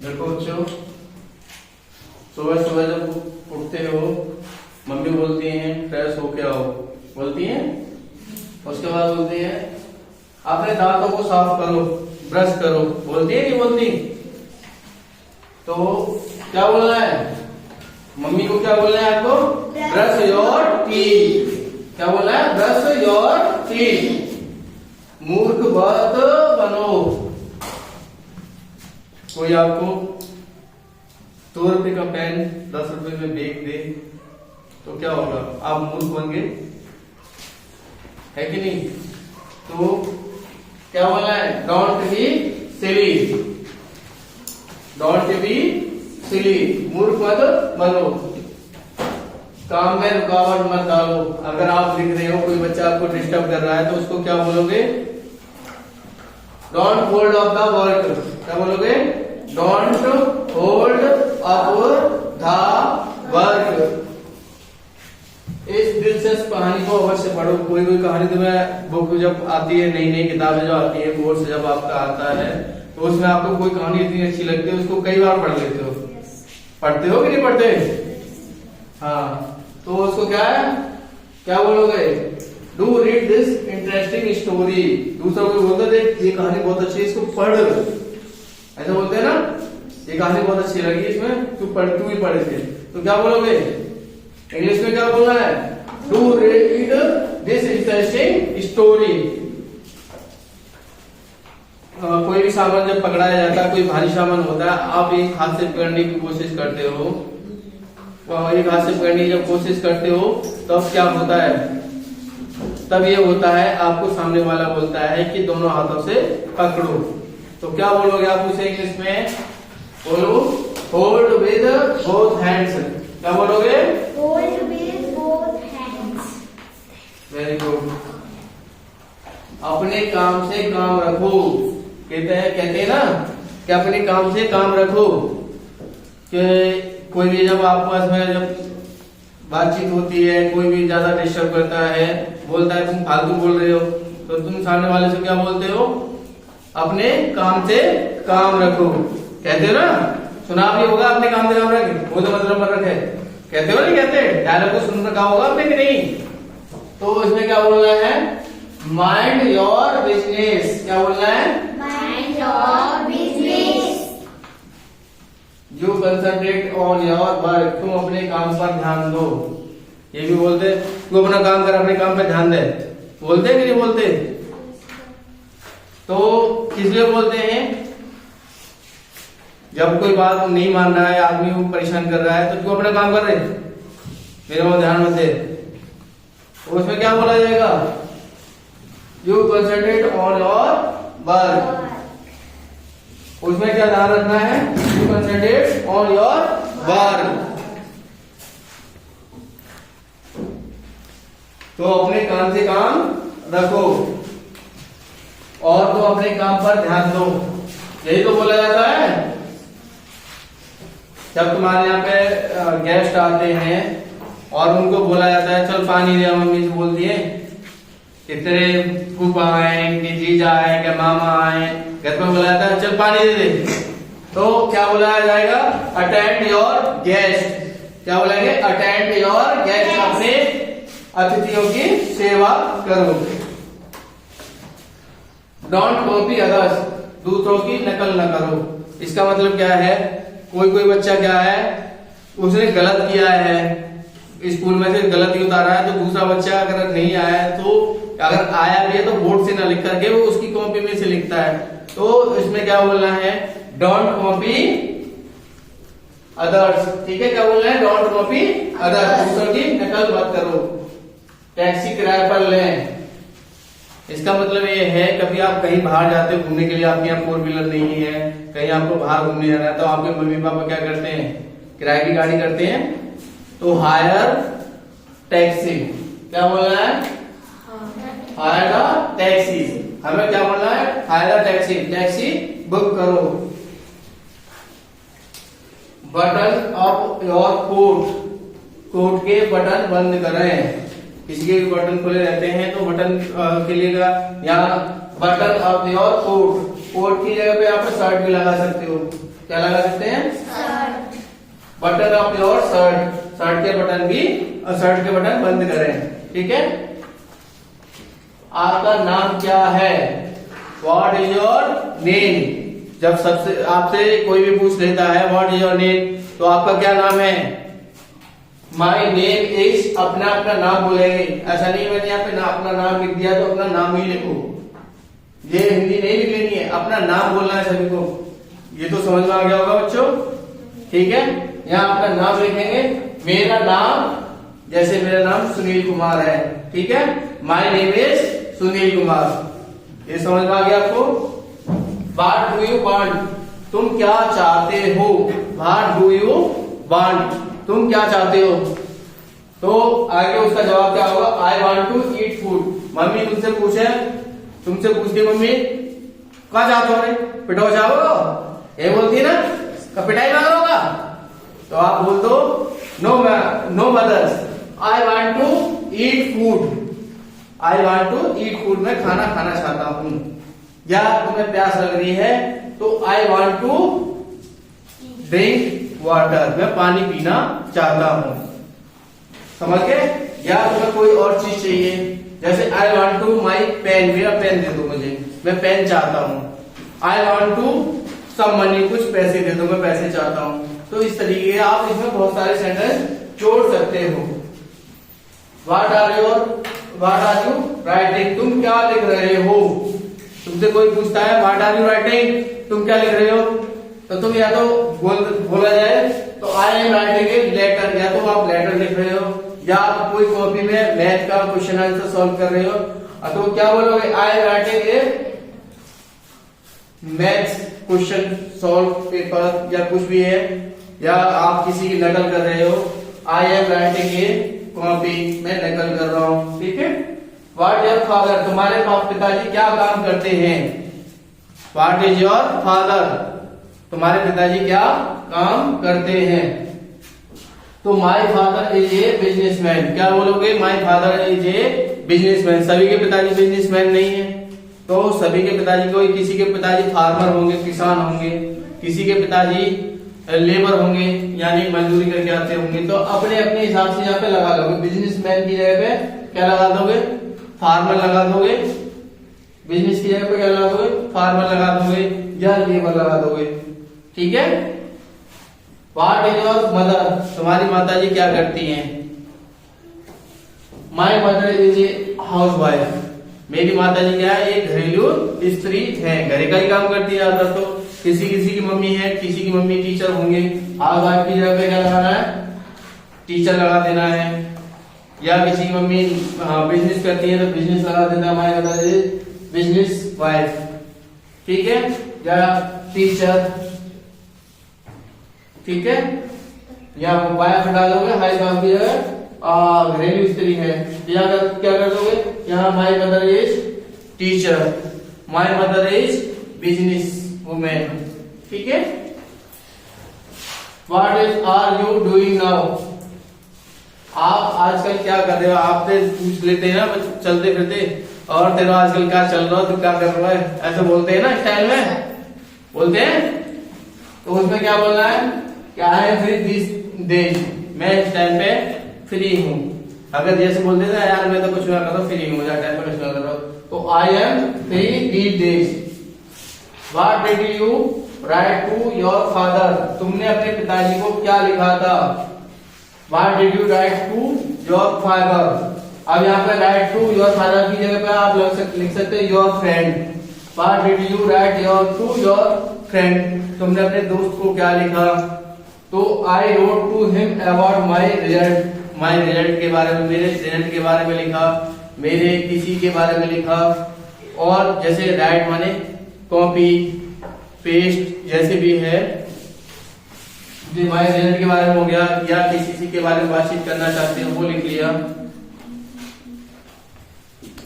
देखो बच्चों, सुबह सुबह जब उठते हो मम्मी बोलती हैं फ्रेश होके आओ, बोलती हैं। उसके बाद बोलती हैं अपने दांतों को साफ करो, ब्रश करो, बोलती है नहीं बोलती? तो क्या बोलना है मम्मी को? क्या बोलना है आपको? Brush your teeth. क्या बोलना है? Brush your teeth. मूर्ख मत बनो। कोई आपको 2 रुपए का पेन 10 रुपए में बेच दे तो क्या होगा? आप मूर्ख बन गए, है कि नहीं? तो क्या बोलना है? Don't be silly, don't be silly, मूर्ख मत बनो। काम में रुकावट मत डालो। अगर आप लिख रहे हो, कोई बच्चा आपको डिस्टर्ब कर रहा है तो उसको क्या बोलोगे? Don't hold up the work. क्या बोलोगे? Don't hold up the work. इस दिलचस्प कहानी को अवश्य पढ़ो। कोई कोई कहानी तुम्हें बुक जब आती है, नई नई किताबें जो आती है, कोर्स जब आपका आता है तो उसमें आपको कोई कहानी इतनी अच्छी लगती है उसको कई बार पढ़ लेते हो। पढ़ते हो कि नहीं पढ़ते? हाँ, तो उसको क्या है, क्या बोलोगे? Do read this interesting story. दूसरा कोई बोलता है ये कहानी बहुत अच्छी है, इसको पढ़, ऐसा बोलते हैं ना, ये कहानी बहुत अच्छी लगी इसमें, तू ही पढ़ इसे। तो क्या बोलोगे? इंग्लिश में क्या बोलना है? Do read this interesting story. कोई भी सामान जब पकड़ाया जाता है, कोई भारी सामान होता है, आप एक हाथ से पकड़ने की कोशिश करते हो, एक हाथ से पकड़ने की जब कोशिश करते हो तब क्या होता है? तब ये होता है आपको सामने वाला बोलता है कि दोनों हाथों से पकड़ो। तो क्या बोलोगे आप उसे इंग्लिश में? बोलो होल्ड विद बोथ हैंड्स। क्या बोलोगे? Hold with both hands. Very good. अपने काम से काम रखो। कहते हैं ना कि अपने काम से काम रखो। कि कोई भी जब आपस में जब बातचीत होती है, कोई भी ज्यादा डिस्टर्ब करता है, बोलता है तुम फालतू बोल रहे हो, तो तुम सामने वाले से क्या बोलते हो? अपने काम से काम रखो। कहते हो ना, सुना भी होगा, अपने काम से काम रखे, वो तो मतलब पर रखे, कहते हो नहीं? कहते डायलॉग को सुन रखा होगा आपने कि नहीं? तो इसमें क्या बोलना है? Mind your business. क्या बोलना है? Mind your business. You concentrate on your work. तुम अपने काम पर ध्यान दो। ये भी बोलते, तू अपना काम कर, अपने काम पर ध्यान दे, बोलते कि नहीं बोलते? तो किस लिए बोलते हैं? जब कोई बात नहीं मान रहा है, आदमी को परेशान कर रहा है, तो तू अपना काम कर रहे, मेरे को ध्यान मत दे। तो उसमें क्या बोला जाएगा? You concentrate on your work. उसमें क्या ध्यान रखना है? You concentrate on your work. तो अपने काम से काम रखो और तो अपने काम पर ध्यान दो। यही तो बोला जाता है। जब तुम्हारे यहाँ पे गेस्ट आते हैं और उनको बोला जाता है चल पानी दे, मम्मी से बोलती है कि तेरे फूफा आए, कि जीजा आए, कि मामा आए, घर में बोला जाता है चल पानी दे दे। तो क्या बुलाया जाएगा? Attend your guest. क्या बोलेंगे? Attend your guest. अपने अतिथियों की सेवा करो। Don't copy others. दूसरों की नकल न करो। इसका मतलब क्या है? कोई बच्चा क्या है, उसने गलत किया है, स्कूल में से गलती उतारा है, तो दूसरा बच्चा अगर नहीं आया है, तो अगर आया भी है तो बोर्ड से ना लिख करके वो उसकी कॉपी में से लिखता है। तो इसमें क्या बोलना है? Don't copy others. ठीक है, क्या बोलना है? Don't copy others. दूसरों की नकल मत करो। टैक्सी किराए पर लें। इसका मतलब ये है कभी आप कहीं बाहर जाते हो घूमने के लिए, आपके यहाँ 4 व्हीलर नहीं है, कहीं आपको बाहर घूमने जाना है, तो आपके मम्मी पापा क्या करते हैं? किराए की गाड़ी करते हैं। तो हायर टैक्सी। क्या बोलना है? Hire the taxi. हमें क्या बोलना है? Hire the taxi. Taxi book करो। Button up your coat. Coat के बटन बंद करें। किसी के बटन खुले रहते हैं तो बटन के लिए यहाँ button up your coat. Coat की जगह पे आप शर्ट भी लगा सकते हो। क्या लगा सकते हैं? Shirt. Button of your shirt, shirt के बटन भी, शर्ट के बटन बंद करें। ठीक है, आपका नाम क्या है? What is your name? जब सबसे आपसे कोई भी पूछ लेता है व्हाट इज योर नेम, तो आपका क्या नाम है? माई नेम इज, अपना अपना नाम बोलेंगे। ऐसा नहीं मैंने यहाँ पे अपना नाम लिख दिया तो अपना नाम ही लिखो, ये हिंदी नहीं लिख लेनी है, अपना नाम बोलना है सभी को। ये तो समझ में आ गया होगा बच्चों। ठीक है, यहाँ अपना नाम लिखेंगे। मेरा नाम, जैसे मेरा नाम सुनील कुमार है। ठीक है, my name is Sunil Kumar. ये समझ में आ गया आपको? व्हाट डू यू वांट, तुम क्या चाहते हो? व्हाट डू यू वांट, तुम क्या चाहते हो? तो आगे उसका जवाब क्या होगा? I want to eat food. Mummy तुमसे पूछे, तुमसे पूछती मम्मी क्या चाहते हो? रे पिटाओ चाहो, ये बोलती है ना, कब पिटाई मांग होगा? तो आप बोल दो no no mothers, I want to eat food. I want to eat food, मैं खाना खाना चाहता हूं। या तुम्हें प्यास लग रही है तो I want to drink water, मैं पानी पीना चाहता हूं। समझ गए? या तुम्हें कोई और चीज चाहिए, जैसे I want to my pen, मेरा पेन दे दो मुझे, मैं पेन चाहता हूं। I want to some money, कुछ पैसे दे दो, मैं पैसे चाहता हूं। तो इस तरीके आप इसमें बहुत सारे सेंटेंस जोड़ सकते हो। व्हाट आर यू राइटिंग, तुम क्या लिख रहे हो? तुमसे कोई पूछता है व्हाट आर यू राइटिंग, तुम क्या लिख रहे हो? तो तुम या तो बोला जाए तो I am writing a letter, या तो आप लेटर लिख रहे हो, या आप कोई कॉपी में मैथ का क्वेश्चन आंसर सॉल्व कर रहे हो, तो क्या बोलोगे? आई am writing A maths question solve paper, या कुछ भी है, या आप किसी की नकल कर रहे हो, आई एम राइटिंग ए कॉपी, मैं नकल कर रहा हूं। ठीक है, व्हाट योर फादर, तुम्हारे पिताजी क्या काम करते हैं? व्हाट इज योर फादर, तुम्हारे पिताजी क्या काम करते हैं? तो my father is a businessman, क्या बोलोगे? My father is a businessman. सभी के पिताजी बिजनेसमैन नहीं है, तो सभी के पिताजी, कोई किसी के पिताजी फार्मर होंगे, किसान होंगे, किसी के पिताजी लेबर होंगे, यानी मजदूरी करके आते होंगे। तो अपने अपने हिसाब से यहाँ पे लगा दोगे। बिजनेसमैन की जगह पे क्या लगा दोगे? फार्मर लगा दोगे। बिजनेस की जगह पे क्या लगा दोगे? फार्मर लगा दोगे या लेबर लगा दोगे। ठीक है, व्हाट इज योर मदर, तुम्हारी माता जी क्या करती हैं? माई mother is a house wife, मेरी माता जी क्या है? एक घरेलू स्त्री है, घर का ही काम करती है ज्यादातर। तो किसी किसी की मम्मी है, किसी की मम्मी टीचर होंगे, हाउस वाइफ की जगह पे क्या लगाना है? टीचर लगा देना है। या किसी की मम्मी बिजनेस करती है तो बिजनेस लगा देना है, माई मदर इज बिजनेस वाइफ। ठीक है, या टीचर। ठीक है, या वाइफ डालोगे, हाई वाइफ की जगह घरेलू स्त्री है। यहाँ क्या कर दोगे? यहाँ my mother is teacher, my mother is business women. ठीक है, what is are you doing now, आप आजकल क्या कर रहे हो? आपसे पूछ लेते हैं ना चलते फिरते, और तेरा आजकल क्या चल रहा है, तू क्या कर रहा है, ऐसे बोलते हैं ना, स्टाइल में बोलते हैं। तो उसमें क्या बोलना है? क्या है? फ्री दिस डेज, मैं इस टाइम पे फ्री हूँ। अगर जैसे बोलते हैं यार मैं तो कुछ ना कर रहा हूँ, फ्री हूँ, टाइम पे कुछ ना कर रहा हूँ, तो I am free these days. What did you write to your father, तुमने अपने पिताजी को क्या लिखा था? What did you write to your father. अब यहाँ पे राइट टू योर फादर की जगह पे आप लिख सकते हैं your friend. What did you write to your friend, तुमने अपने दोस्त को क्या लिखा? तो I wrote to him about my result, my result के बारे में, मेरे रिजल्ट के बारे में लिखा, मेरे किसी के बारे में लिखा। और जैसे राइट माने कॉपी पेस्ट, जैसे भी है, जो माई रिजल्ट के बारे में हो गया, या किसी के बारे में बातचीत करना चाहते हो वो लिख लिया।